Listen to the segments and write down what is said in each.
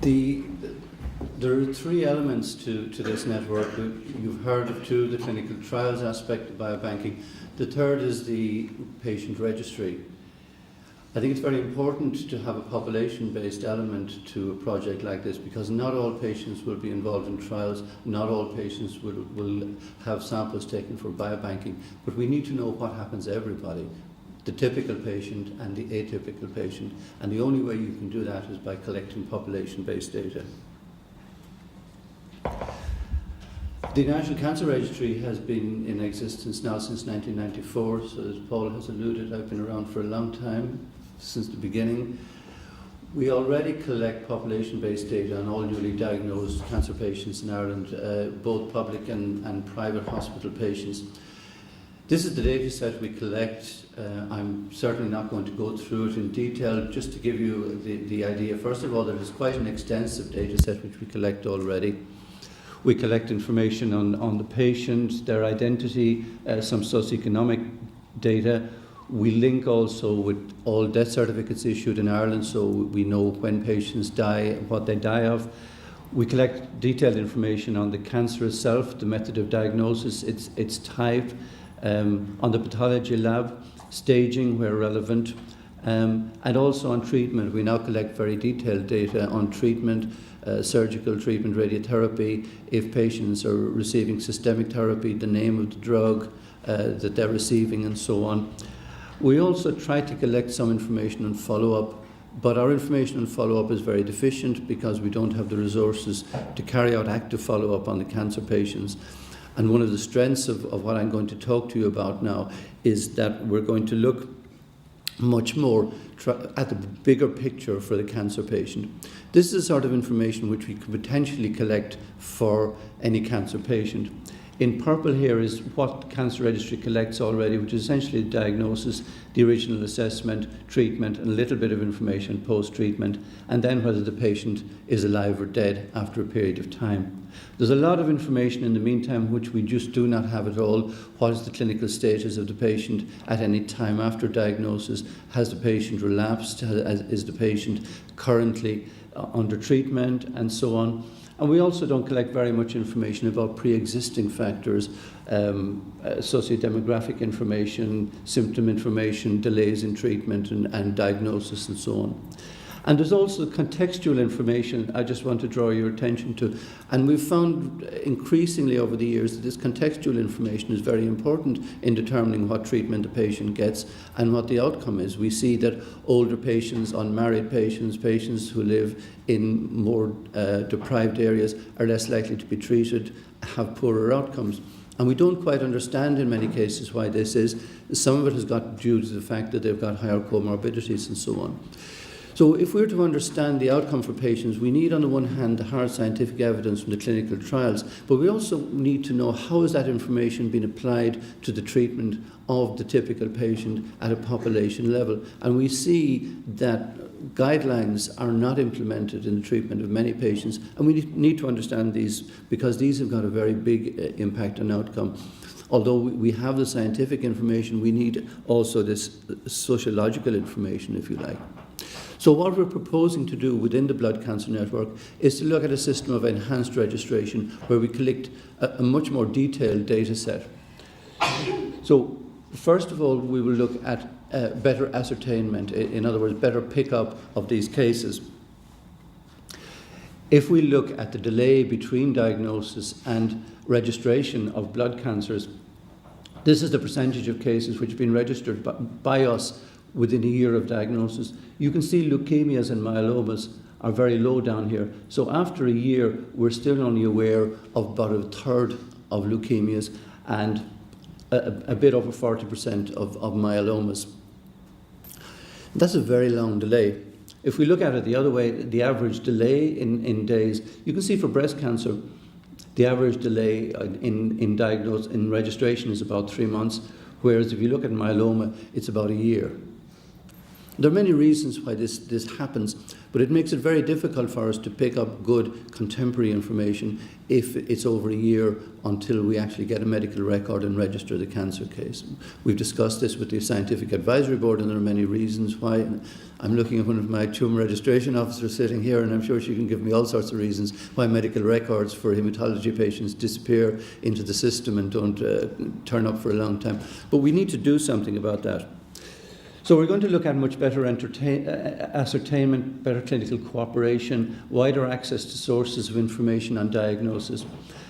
The, there are three elements to this network. You've heard of two, the clinical trials aspect of biobanking. The third is the patient registry. I think it's very important to have a population-based element to a project like this, because not all patients will be involved in trials, not all patients will have samples taken for biobanking, but we need to know what happens to everybody, the typical patient and the atypical patient, and the only way you can do that is by collecting population-based data. The National Cancer Registry has been in existence now since 1994, so as Paul has alluded, I've been around for a long time, since the beginning. We already collect population-based data on all newly diagnosed cancer patients in Ireland, both public and private hospital patients. This is the data set we collect. I'm certainly not going to go through it in detail, just to give you the idea. First of all, there is quite an extensive data set which we collect already. We collect information on the patient, their identity, some socioeconomic data. We link also with all death certificates issued in Ireland, so we know when patients die, what they die of. We collect detailed information on the cancer itself, the method of diagnosis, its type, on the pathology lab, staging where relevant, and also on treatment. We now collect very detailed data on treatment, surgical treatment, radiotherapy, if patients are receiving systemic therapy, the name of the drug that they're receiving, and so on. We also try to collect some information on follow-up, but our information on follow-up is very deficient because we don't have the resources to carry out active follow-up on the cancer patients. And one of the strengths of what I'm going to talk to you about now is that we're going to look much more at the bigger picture for the cancer patient. This is the sort of information which we could potentially collect for any cancer patient. In purple here is what Cancer Registry collects already, which is essentially the diagnosis, the original assessment, treatment, and a little bit of information post-treatment, and then whether the patient is alive or dead after a period of time. There's a lot of information in the meantime which we just do not have at all. What is the clinical status of the patient at any time after diagnosis? Has the patient relapsed? Is the patient currently under treatment? And so on. And we also don't collect very much information about pre-existing factors, socio-demographic information, symptom information, delays in treatment and diagnosis and so on. And there's also contextual information I just want to draw your attention to. And we've found increasingly over the years that this contextual information is very important in determining what treatment the patient gets and what the outcome is. We see that older patients, unmarried patients, patients who live in more deprived areas are less likely to be treated, have poorer outcomes. And we don't quite understand in many cases why this is. Some of it has got due to the fact that they've got higher comorbidities and so on. So if we're to understand the outcome for patients, we need on the one hand the hard scientific evidence from the clinical trials, but we also need to know how is that information being applied to the treatment of the typical patient at a population level. And we see that guidelines are not implemented in the treatment of many patients, and we need to understand these because these have got a very big impact on outcome. Although we have the scientific information, we need also this sociological information, if you like. So what we're proposing to do within the Blood Cancer Network is to look at a system of enhanced registration where we collect a much more detailed data set. So first of all, we will look at better ascertainment, in other words, better pickup of these cases. If we look at the delay between diagnosis and registration of blood cancers, this is the percentage of cases which have been registered by us within a year of diagnosis. You can see leukemias and myelomas are very low down here. So after a year, we're still only aware of about a third of leukemias and a bit over 40% of myelomas. That's a very long delay. If we look at it the other way, the average delay in days, you can see for breast cancer, the average delay in registration is about 3 months, whereas if you look at myeloma, it's about a year. There are many reasons why this happens, but it makes it very difficult for us to pick up good contemporary information if it's over a year until we actually get a medical record and register the cancer case. We've discussed this with the Scientific Advisory Board, and there are many reasons why. I'm looking at one of my tumour registration officers sitting here, and I'm sure she can give me all sorts of reasons why medical records for haematology patients disappear into the system and don't turn up for a long time. But we need to do something about that. So we're going to look at much better ascertainment, better clinical cooperation, wider access to sources of information on diagnosis,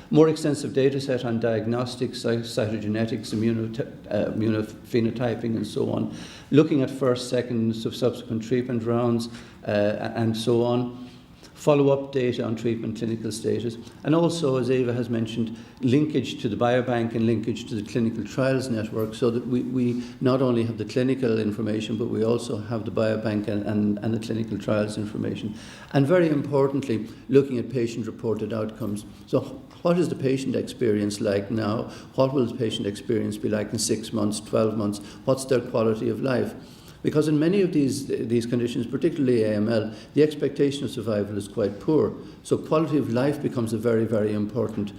more extensive data set on diagnostics, cytogenetics, immunophenotyping and so on, looking at first, second, subsequent treatment rounds and so on, follow-up data on treatment clinical status, and also, as Eva has mentioned, linkage to the biobank and linkage to the clinical trials network, so that we not only have the clinical information, but we also have the biobank and the clinical trials information. And very importantly, looking at patient-reported outcomes. So what is the patient experience like now? What will the patient experience be like in 6 months, 12 months? What's their quality of life? Because in many of these conditions, particularly AML, the expectation of survival is quite poor. So quality of life becomes a very, very important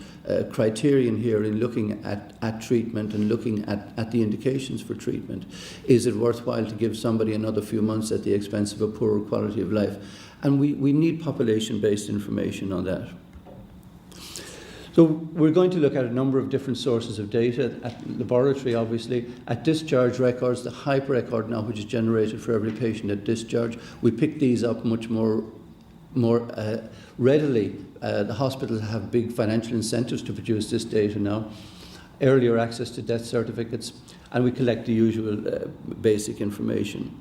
criterion here in looking at treatment and looking at the indications for treatment. Is it worthwhile to give somebody another few months at the expense of a poorer quality of life? And we need population-based information on that. So we're going to look at a number of different sources of data, at laboratory obviously, at discharge records, the HYPE record now which is generated for every patient at discharge. We pick these up much more readily. The hospitals have big financial incentives to produce this data now. Earlier access to death certificates, and we collect the usual basic information.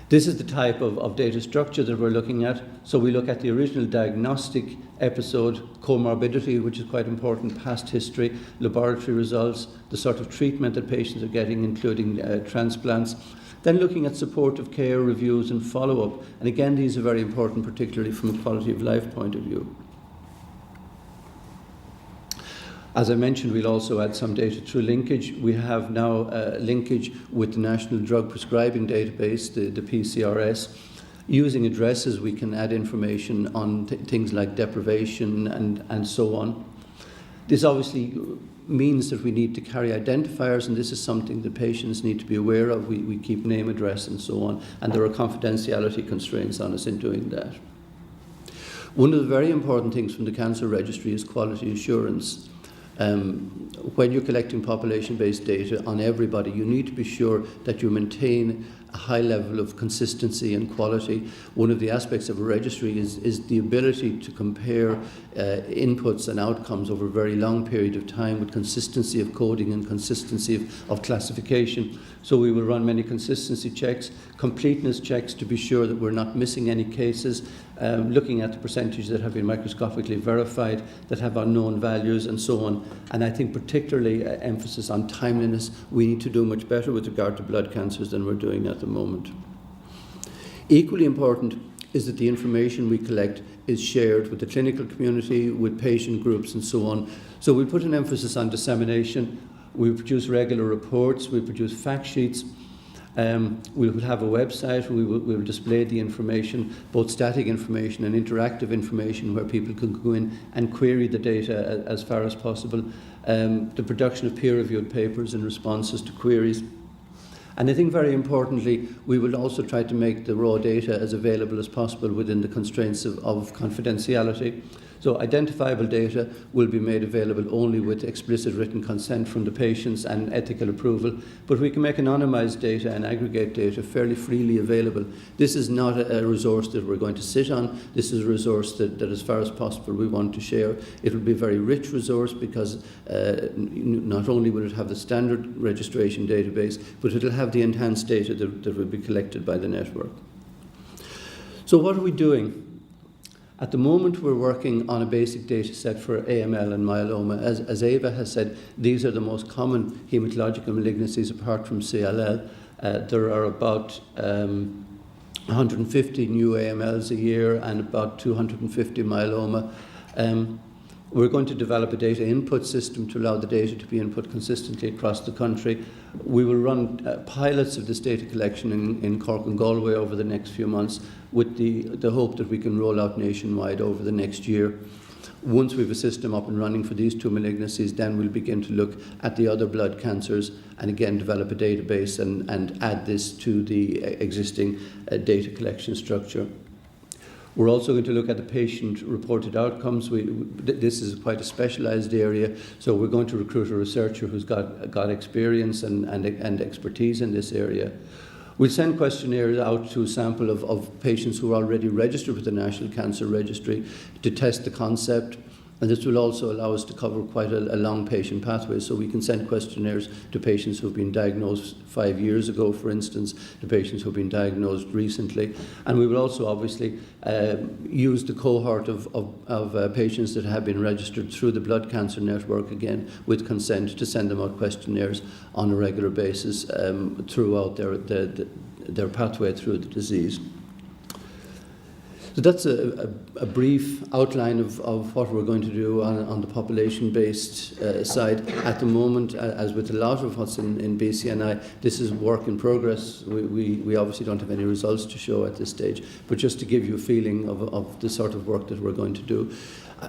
This is the type of data structure that we're looking at. So we look at the original diagnostic episode, comorbidity, which is quite important, past history, laboratory results, the sort of treatment that patients are getting, including transplants. Then looking at supportive care, reviews and follow-up. And again, these are very important, particularly from a quality of life point of view. As I mentioned, we'll also add some data through linkage. We have now linkage with the National Drug Prescribing Database, the PCRS. Using addresses, we can add information on things like deprivation and so on. This obviously means that we need to carry identifiers, and this is something that patients need to be aware of. We keep name, address and so on, and there are confidentiality constraints on us in doing that. One of the very important things from the cancer registry is quality assurance. When you're collecting population-based data on everybody, you need to be sure that you maintain a high level of consistency and quality. One of the aspects of a registry is the ability to compare inputs and outcomes over a very long period of time with consistency of coding and consistency of classification. So we will run many consistency checks, completeness checks to be sure that we're not missing any cases, looking at the percentage that have been microscopically verified, that have unknown values and so on. And I think particularly emphasis on timeliness. We need to do much better with regard to blood cancers than we're doing at the moment. Equally important is that the information we collect is shared with the clinical community, with patient groups and so on. So we put an emphasis on dissemination. We produce regular reports, we produce fact sheets. We will have a website, we will display the information, both static information and interactive information, where people can go in and query the data as far as possible. The production of peer-reviewed papers and responses to queries. And I think very importantly, we will also try to make the raw data as available as possible within the constraints of confidentiality. So identifiable data will be made available only with explicit written consent from the patients and ethical approval, but we can make anonymized data and aggregate data fairly freely available. This is not a resource that we're going to sit on. This is a resource that as far as possible we want to share. It will be a very rich resource because not only will it have the standard registration database, but it will have the enhanced data that will be collected by the network. So what are we doing? At the moment, we're working on a basic data set for AML and myeloma. As Eva has said, these are the most common hematological malignancies apart from CLL. There are about 150 new AMLs a year and about 250 myeloma. We're going to develop a data input system to allow the data to be input consistently across the country. We will run pilots of this data collection in Cork and Galway over the next few months, with the hope that we can roll out nationwide over the next year. Once we have a system up and running for these two malignancies, then we'll begin to look at the other blood cancers and again develop a database and add this to the existing data collection structure. We're also going to look at the patient-reported outcomes. This is quite a specialised area, so we're going to recruit a researcher who's got experience and expertise in this area. We'll send questionnaires out to a sample of patients who are already registered with the National Cancer Registry to test the concept. And this will also allow us to cover quite a long patient pathway, so we can send questionnaires to patients who've been diagnosed 5 years ago, for instance, to patients who've been diagnosed recently. And we will also obviously use the cohort of patients that have been registered through the Blood Cancer Network, again, with consent, to send them out questionnaires on a regular basis throughout their pathway through the disease. So that's a brief outline of what we're going to do on the population-based side. At the moment, as with a lot of what's in BCNI, this is work in progress. We obviously don't have any results to show at this stage, but just to give you a feeling of the sort of work that we're going to do.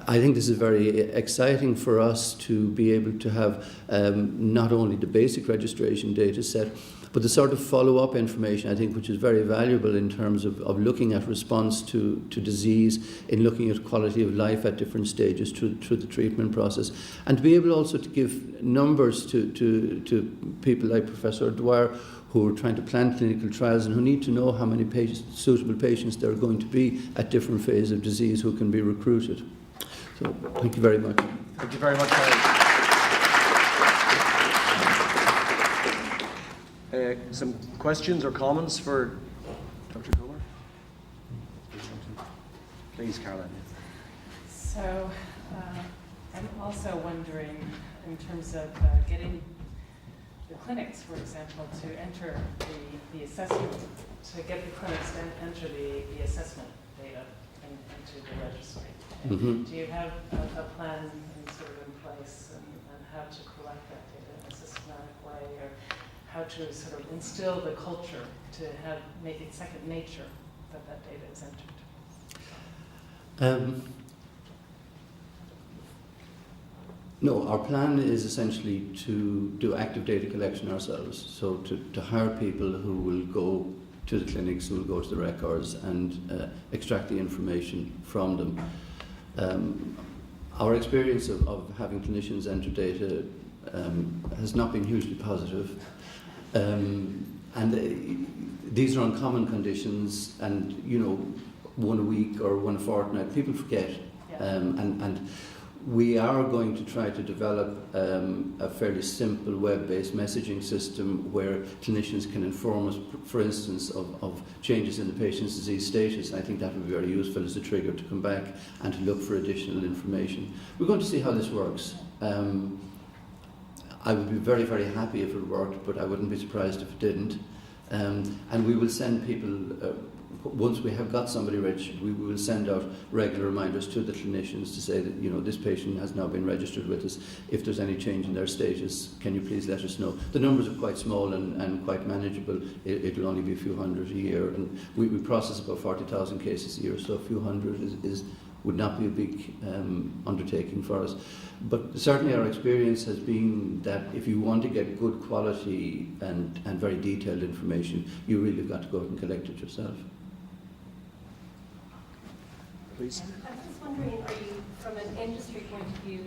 I think this is very exciting for us to be able to have not only the basic registration data set, but the sort of follow-up information, I think, which is very valuable in terms of looking at response to disease, in looking at quality of life at different stages through the treatment process, and to be able also to give numbers to people like Professor Dwyer, who are trying to plan clinical trials and who need to know how many suitable patients there are going to be at different phases of disease who can be recruited. So, thank you very much. Thank you very much, Harry. Some questions or comments for Dr. Coomer? Please, Caroline. So, I'm also wondering, in terms of getting the clinics, for example, to enter the assessment, to get the clinics to enter the assessment data into the registry. Mm-hmm. Do you have a plan sort of in place and how to collect that data in a systematic way, or how to sort of instill the culture to make it second nature that data is entered? No, our plan is essentially to do active data collection ourselves, so to hire people who will go to the clinics, who will go to the records and extract the information from them. Our experience of having clinicians enter data has not been hugely positive. These are uncommon conditions, and one a week or one a fortnight, people forget. Yeah. And we are going to try to develop a fairly simple web-based messaging system where clinicians can inform us, for instance, of changes in the patient's disease status. I think that would be very useful as a trigger to come back and to look for additional information. We're going to see how this works. I would be very, very happy if it worked, but I wouldn't be surprised if it didn't. And we will send people, once we have got somebody registered, we will send out regular reminders to the clinicians to say that, this patient has now been registered with us. If there's any change in their status, can you please let us know? The numbers are quite small and quite manageable. It'll only be a few hundred a year. And we process about 40,000 cases a year, so a few hundred would not be a big undertaking for us. But certainly our experience has been that if you want to get good quality and very detailed information, you really have got to go out and collect it yourself. Please. I was just wondering, are you, from an industry point of view,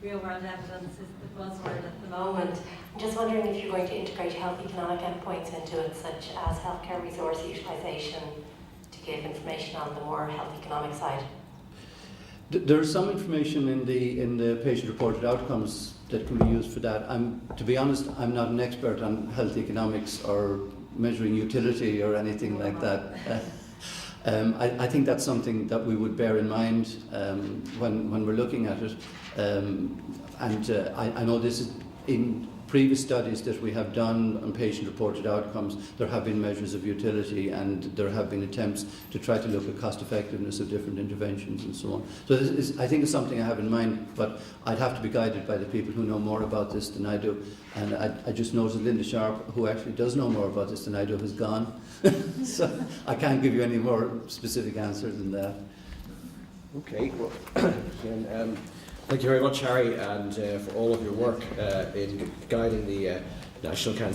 real world evidence is the buzzword at the moment. I'm just wondering if you're going to integrate health economic endpoints into it, such as healthcare resource utilisation, to give information on the more health economic side. There is some information in the patient-reported outcomes that can be used for that. To be honest, I'm not an expert on health economics or measuring utility or anything like that. I think that's something that we would bear in mind when we're looking at it. I know this is previous studies that we have done on patient-reported outcomes, there have been measures of utility, and there have been attempts to try to look at cost-effectiveness of different interventions and so on. So this is, I think, it's something I have in mind, but I'd have to be guided by the people who know more about this than I do. And I just noticed Linda Sharp, who actually does know more about this than I do, has gone. So I can't give you any more specific answers than that. Okay, well, again, thank you very much, Harry, and for all of your work in guiding the National Cancer